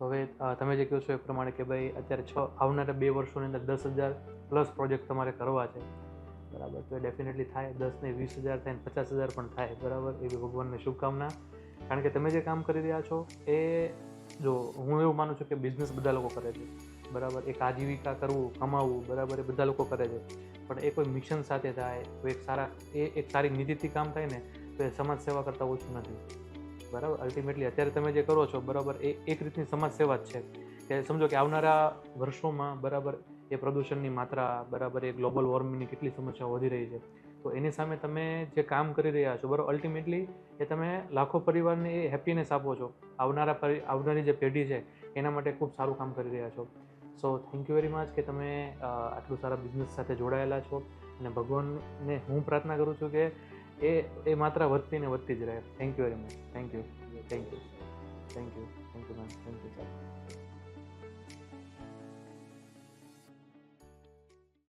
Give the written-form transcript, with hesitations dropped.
તો હવે તમે જે કહો છો એ પ્રમાણે કે ભાઈ અત્યારે આવનારા 2 વર્ષોની અંદર 10,000 પ્લસ પ્રોજેક્ટ તમારે કરવા છે, બરાબર. તો એ ડેફિનેટલી થાય, 10 ને 20,000 થાય ને 50,000 પણ થાય, બરાબર. એવી ભગવાનને શુભકામના. કારણ કે તમે જે કામ કરી રહ્યા છો એ, જો હું એવું માનું છું કે બિઝનેસ બધા લોકો કરે છે, બરાબર. એક આજીવિકા કરવું, કમાવવું, બરાબર, એ બધા લોકો કરે છે. પણ એ કોઈ મિશન સાથે થાય, કોઈ એક સારી નીતિથી કામ થાય ને, તો એ સમાજ સેવા કરતાં ઓછું નથી, બરાબર. અલ્ટિમેટલી અત્યારે તમે જે કરો છો, બરાબર, એ એક રીતની સમાજ સેવા જ છે. કે સમજો કે આવનારા વર્ષોમાં, બરાબર, એ પ્રદૂષણની માત્રા, બરાબર, એ ગ્લોબલ વોર્મિંગની કેટલી સમસ્યાઓ વધી રહી છે, તો એની સામે તમે જે કામ કરી રહ્યા છો, બરાબર, અલ્ટિમેટલી એ તમે લાખો પરિવારને એ હેપીનેસ આપો છો. આવનારી જે પેઢી છે એના માટે ખૂબ સારું કામ કરી રહ્યા છો. So thank you very much કે તમે આટલું સારા બિઝનેસ સાથે જોડાયેલા છો. અને ભગવાનને હું પ્રાર્થના કરું છું કે એ માત્ર વધતી ને વધતી જ રહે. Thank you very much. Thank you. Thank you. Thank you. Thank you ma'am. Thank you.